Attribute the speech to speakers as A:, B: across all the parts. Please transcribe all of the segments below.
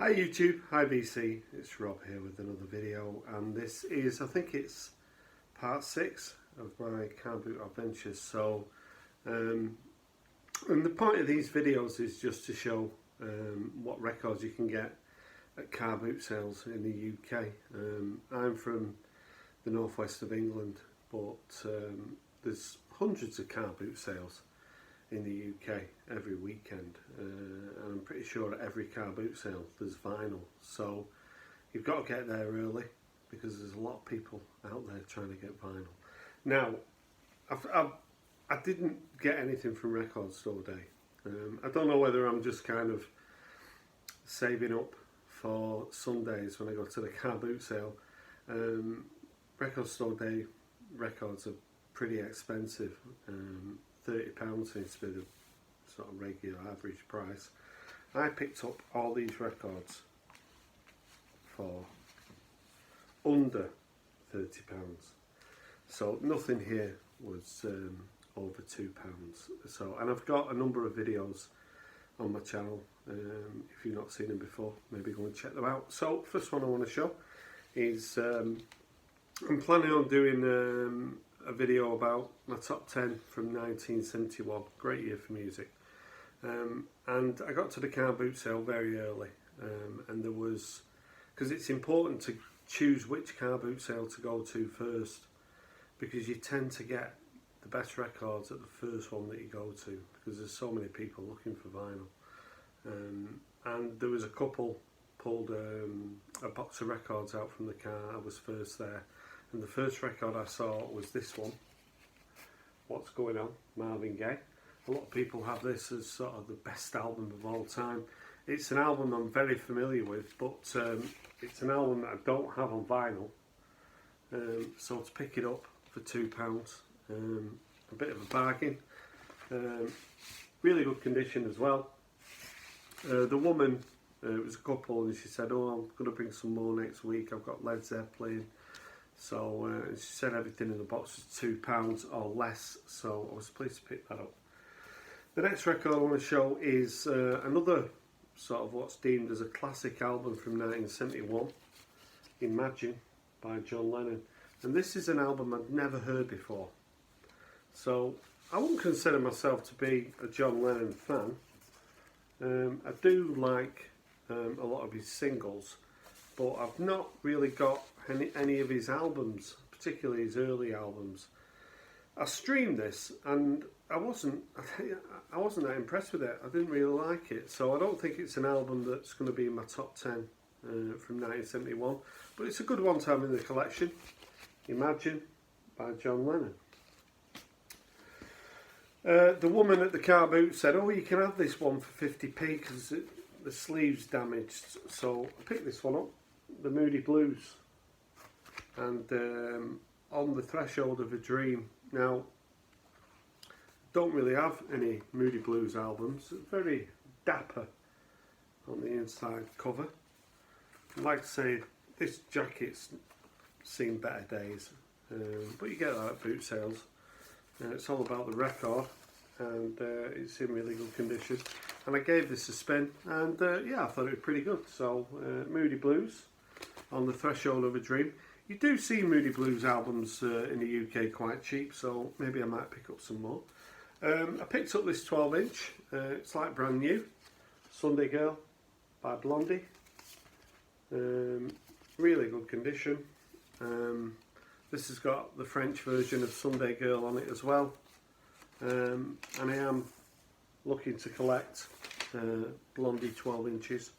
A: Hi YouTube, hi VC, it's Rob here with another video, and this is, I think it's part 6 of my car boot adventures. So, and the point of these videos is just to show what records you can get at car boot sales in the UK. I'm from the northwest of England, but there's hundreds of car boot sales in the UK every weekend, and I'm pretty sure at every car boot sale there's vinyl, so you've got to get there early because there's a lot of people out there trying to get vinyl. Now, I didn't get anything from Record Store Day. I don't know whether I'm just kind of saving up for Sundays when I go to the car boot sale. Record Store Day records are pretty expensive. £30 seems to be the sort of regular average price. I picked up all these records for under £30, so nothing here was over £2. So, and I've got a number of videos on my channel. If you've not seen them before, maybe go and check them out. So first one I want to show is I'm planning on doing a video about my top 10 from 1971, great year for music. And I got to the car boot sale very early, and there was, because it's important to choose which car boot sale to go to first, because you tend to get the best records at the first one that you go to, because there's so many people looking for vinyl. And there was a couple pulled a box of records out from the car. I was first there. And the first record I saw was this one, What's Going On, Marvin Gaye. A lot of people have this as sort of the best album of all time. It's an album I'm very familiar with, but it's an album that I don't have on vinyl. So to pick it up for £2, a bit of a bargain. Really good condition as well. The woman, it was a couple, and she said, "Oh, I'm going to bring some more next week. I've got Led Zeppelin." So she said everything in the box was £2 or less, so I was pleased to pick that up. The next record I want to show is another sort of what's deemed as a classic album from 1971, Imagine by John Lennon. And this is an album I'd never heard before. So I wouldn't consider myself to be a John Lennon fan. I do like a lot of his singles, but I've not really got any of his albums, particularly his early albums. I streamed this and I wasn't that impressed with it. I didn't really like it, so I don't think it's an album that's going to be in my top 10 from 1971, but it's a good one to have in the collection. Imagine by John Lennon. The woman at the car boot said, "Oh, you can have this one for 50p because the sleeve's damaged." So I picked this one up, the Moody Blues, and On the Threshold of a Dream. Now, don't really have any Moody Blues albums. It's very dapper on the inside cover. I'd like to say this jacket's seen better days, but you get that at boot sales. It's all about the record, and it's in really good condition. And I gave this a spin, and yeah, I thought it was pretty good. So Moody Blues, On the Threshold of a Dream. You do see Moody Blues albums in the UK quite cheap, so maybe I might pick up some more. I picked up this 12-inch. It's like brand new. Sunday Girl by Blondie. Really good condition. This has got the French version of Sunday Girl on it as well. And I am looking to collect Blondie 12 inches.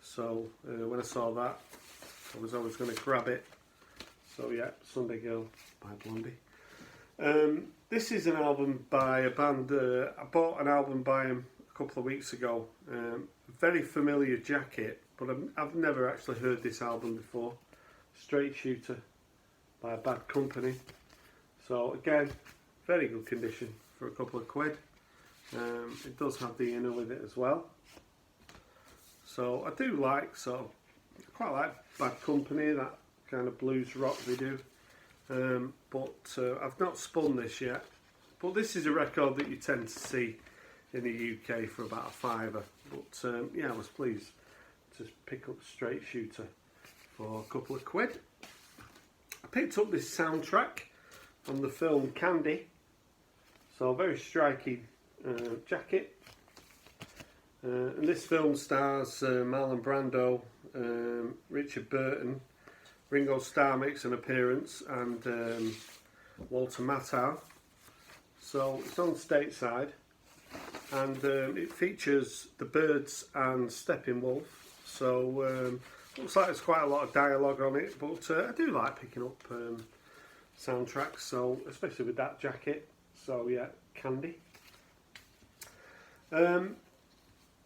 A: So when I saw that, I was always going to grab it. So yeah, Sunday Girl by Blondie. This is an album by a band. I bought an album by him a couple of weeks ago. Very familiar jacket, but I've never actually heard this album before. Straight Shooter by Bad Company. So again, very good condition for a couple of quid. It does have the inner with it as well. So I do like quite like Bad Company, that kind of blues rock they do. But I've not spun this yet. But this is a record that you tend to see in the UK for about a £5. But yeah, I was pleased to pick up Straight Shooter for a couple of quid. I picked up this soundtrack from the film Candy, so a very striking jacket. And this film stars Marlon Brando, Richard Burton, Ringo Starr makes an appearance, and Walter Matthau. So it's on stateside, and it features the Byrds and Steppenwolf. So looks like there's quite a lot of dialogue on it, but I do like picking up soundtracks, so especially with that jacket. So yeah, Candy.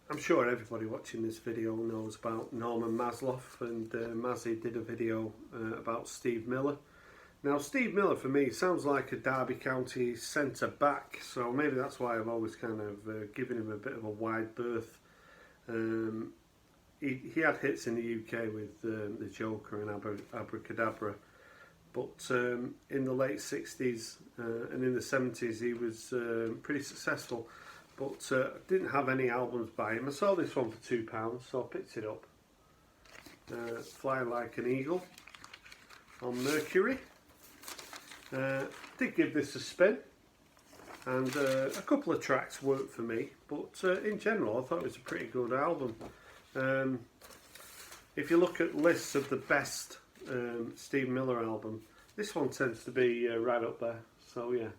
A: I'm sure everybody watching this video knows about Norman Masloff, and Mazzy did a video about Steve Miller. Now, Steve Miller for me sounds like a Derby County centre back, so maybe that's why I've always kind of given him a bit of a wide berth. He had hits in the UK with the Joker and Abracadabra, but in the late 60s and in the 70s he was pretty successful, but didn't have any albums by him. I saw this one for £2, so I picked it up. Fly Like an Eagle on Mercury. Did give this a spin, and a couple of tracks worked for me, but in general I thought it was a pretty good album. If you look at lists of the best Steve Miller album, this one tends to be right up there, so yeah,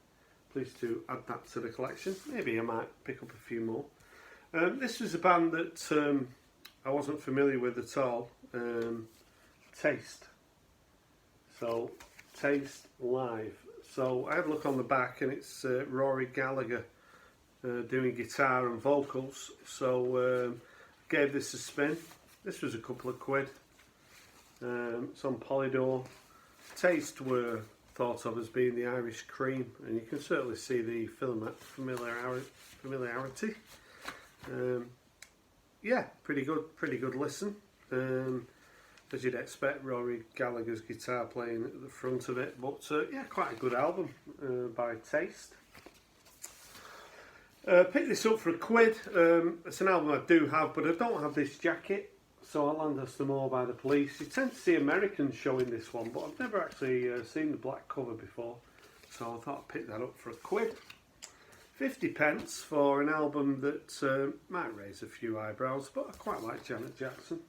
A: pleased to add that to the collection. Maybe I might pick up a few more. This was a band that I wasn't familiar with at all, Taste. So Taste live. So I had a look on the back, and it's Rory Gallagher doing guitar and vocals. So gave this a spin. This was a couple of quid. It's on Polydor. Taste were thought of as being the Irish Cream, and you can certainly see the familiarity. Yeah, pretty good listen. As you'd expect, Rory Gallagher's guitar playing at the front of it, but yeah, quite a good album by Taste. Picked this up for a quid. It's an album I do have, but I don't have this jacket, so I'll hand us them all by the police. You tend to see Americans showing this one, but I've never actually seen the black cover before, so I thought I'd pick that up for a quid. 50p for an album that might raise a few eyebrows, but I quite like Janet Jackson.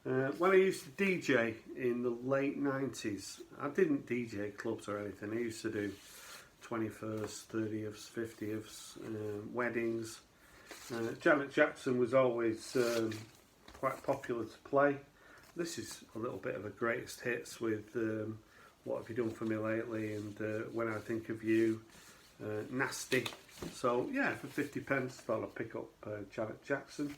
A: When I used to DJ in the late 90s, I didn't DJ clubs or anything. I used to do 21st, 30th, 50th, weddings. Janet Jackson was always quite popular to play. This is a little bit of a greatest hits with What Have You Done For Me Lately and When I Think of You, Nasty. So yeah, for 50p, thought I'd pick up Janet Jackson.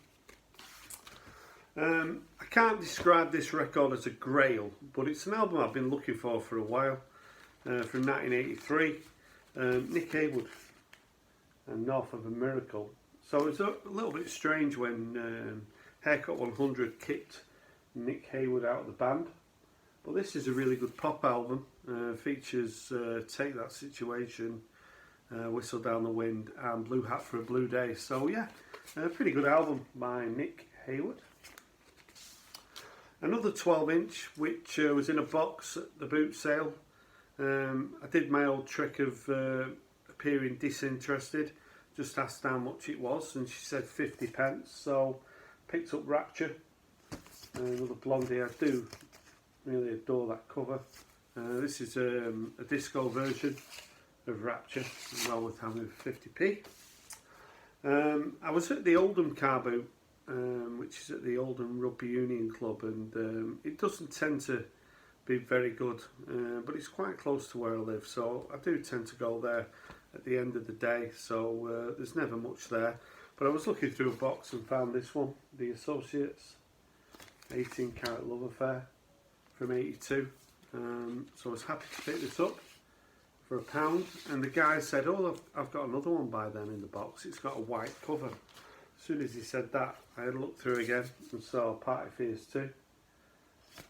A: I can't describe this record as a grail, but it's an album I've been looking for a while. From 1983, Nick Haywood and North of a Miracle. So it's a little bit strange when Haircut 100 kicked Nick Haywood out of the band, but this is a really good pop album. Features Take That Situation, Whistle Down the Wind and Blue Hat for a Blue Day. So yeah, a pretty good album by Nick Haywood. Another 12-inch, which was in a box at the boot sale. I did my old trick of appearing disinterested, just asked how much it was, and she said 50p, so picked up Rapture, another Blondie. I do really adore that cover. This is a disco version of Rapture, well worth having 50p. I was at the Oldham car boot, which is at the Oldham Rugby Union Club, and it doesn't tend to be very good, but it's quite close to where I live, so I do tend to go there at the end of the day, so there's never much there. But I was looking through a box and found this one, The Associates 18 Carat Love Affair from 82. So I was happy to pick this up for £1, and the guy said, oh, I've got another one by then in the box, it's got a white cover. As soon as he said that, I had a look through again and saw Party Fears 2.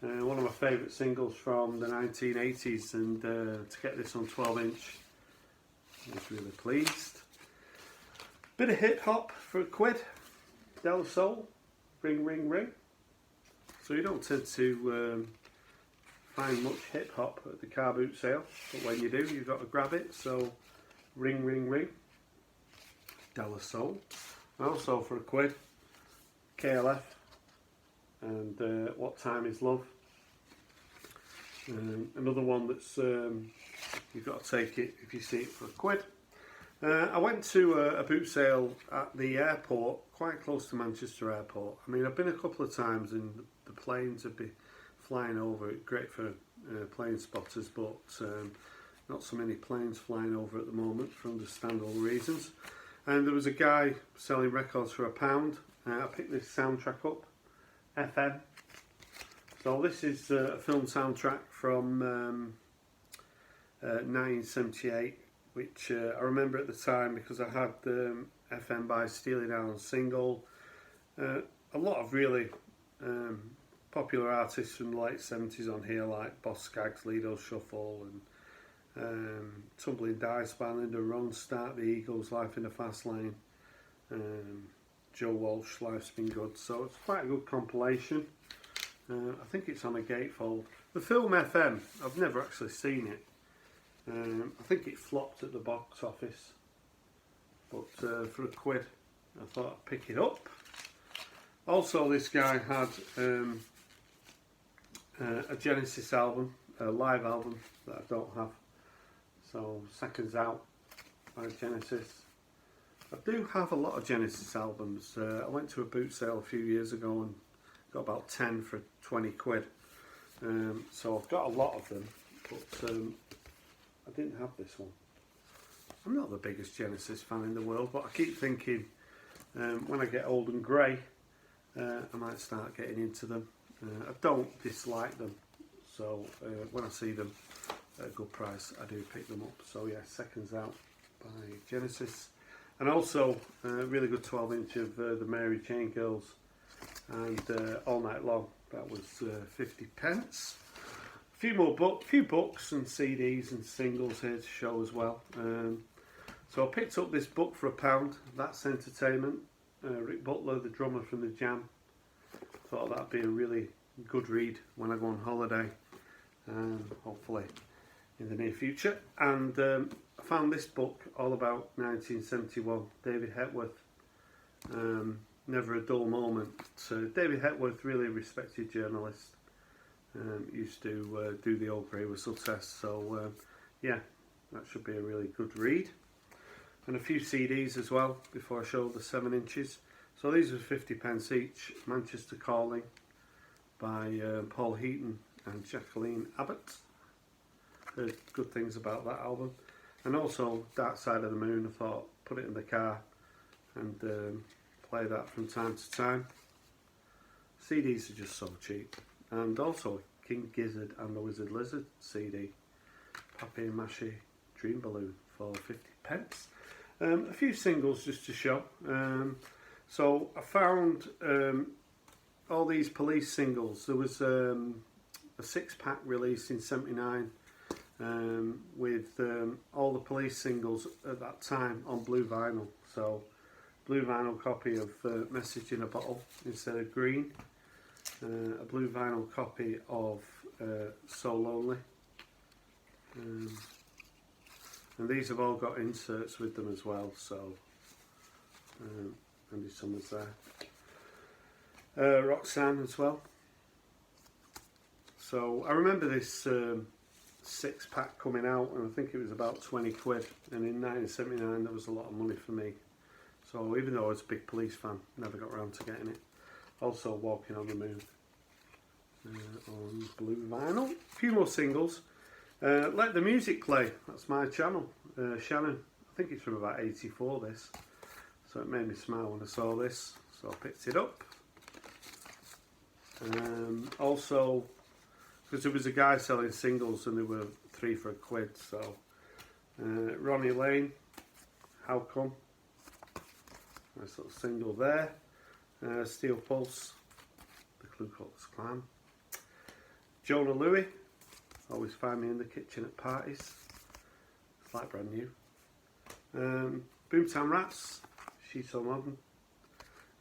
A: One of my favourite singles from the 1980s, and to get this on 12-inch, I was really pleased. Bit of hip hop for a quid. Del Sol, Ring Ring Ring. So you don't tend to find much hip hop at the car boot sale, but when you do, you've got to grab it. So Ring Ring Ring, De La Soul, and also for £1, KLF, and What Time Is Love. Another one that's you've got to take it if you see it for £1. I went to a boot sale at the airport, quite close to Manchester Airport. I mean, I've been a couple of times and the planes would be flying over. It's great for plane spotters, but not so many planes flying over at the moment for understandable reasons. And there was a guy selling records for £1. I picked this soundtrack up, FM. So this is a film soundtrack from 1978, which I remember at the time because I had FM by Steely Dan single. A lot of really popular artists from the late 70s on here, like Boss Skaggs, Lido Shuffle, and Tumbling Dice by Linda Ronstadt, Start the Eagles, Life in the Fast Lane, Joe Walsh, Life's Been Good. So it's quite a good compilation. I think it's on a gatefold. The film FM, I've never actually seen it. I think it flopped at the box office, but for £1 I thought I'd pick it up. Also, this guy had a Genesis album, a live album that I don't have, so Seconds Out by Genesis. I do have a lot of Genesis albums. I went to a boot sale a few years ago and got about 10 for £20. So I've got a lot of them, but I didn't have this one. I'm not the biggest Genesis fan in the world, but I keep thinking when I get old and grey, I might start getting into them. I don't dislike them, so when I see them at a good price, I do pick them up. So yeah, Seconds Out by Genesis. And also a really good 12-inch of the Mary Jane Girls and All Night Long. That was 50p. A few books and CDs and singles here to show as well. So I picked up this book for £1. That's Entertainment. Rick Butler, the drummer from the Jam. Thought that'd be a really good read when I go on holiday, hopefully in the near future. And I found this book all about 1971, David Hepworth. Never a dull moment. David Hepworth, really respected journalist. Used to do the old grey whistle test, so yeah, that should be a really good read. And a few CDs as well before I show the 7-inches. So these are 50p each. Manchester Calling by Paul Heaton and Jacqueline Abbott. Heard good things about that album. And also Dark Side of the Moon. I thought put it in the car and play that from time to time. CDs are just so cheap. And also King Gizzard and the Wizard Lizard CD. Papier Mâché Dream Balloon for 50p. A few singles just to show. So I found all these Police singles. There was a 6-pack released in '79 with all the Police singles at that time on blue vinyl. So blue vinyl copy of Message in a Bottle instead of green. A blue vinyl copy of So Lonely. And these have all got inserts with them as well, so Andy Summers there. Roxanne as well. So I remember this 6-pack coming out, and I think it was about £20. And in 1979 that was a lot of money for me. So even though I was a big Police fan, never got around to getting it. Also Walking on the Moon on blue vinyl. A few more singles. Let the Music Play, that's my channel. Shannon, I think it's from about '84 this. So it made me smile when I saw this, so I picked it up. Also, because there was a guy selling singles and they were 3 for £1, so Ronnie Lane, How Come? Nice little single there. Steel Pulse, The Ku Klux Klan. Jonah Louie, Always Find Me in the Kitchen at Parties. It's like brand new. Boomtown Rats, She's So Modern.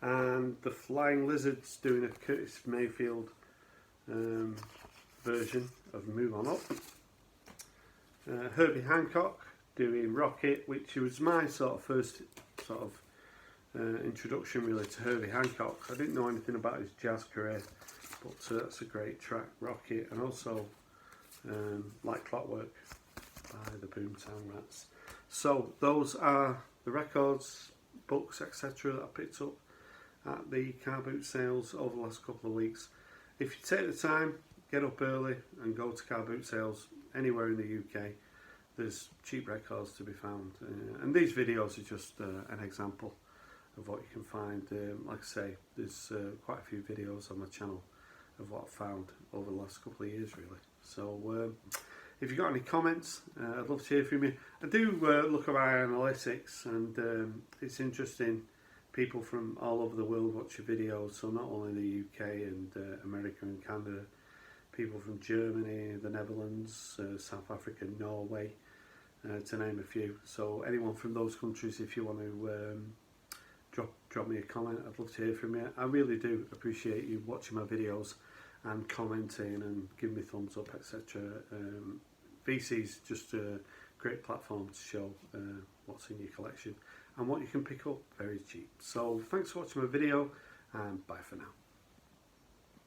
A: and the Flying Lizards doing a Curtis Mayfield version of Move On Up. Herbie Hancock doing Rocket, which was my sort of first introduction really to Herbie Hancock. I didn't know anything about his jazz career, but that's a great track, Rocket, and also Like Clockwork by the Boomtown Rats. So those are the records, books, etc. that I picked up at the car boot sales over the last couple of weeks. If you take the time, get up early and go to car boot sales anywhere in the UK, there's cheap records to be found. And these videos are just an example of what you can find. Like I say, there's quite a few videos on my channel of what I've found over the last couple of years really. So if you've got any comments, I'd love to hear from you. I do look at my analytics, and it's interesting. People from all over the world watch your videos, so not only the UK and America and Canada, people from Germany, the Netherlands, South Africa, Norway, to name a few. So anyone from those countries, if you want to drop me a comment, I'd love to hear from you. I really do appreciate you watching my videos and commenting and giving me thumbs up, etc. VC's just a great platform to show what's in your collection and what you can pick up very cheap. So thanks for watching my video, and bye for now.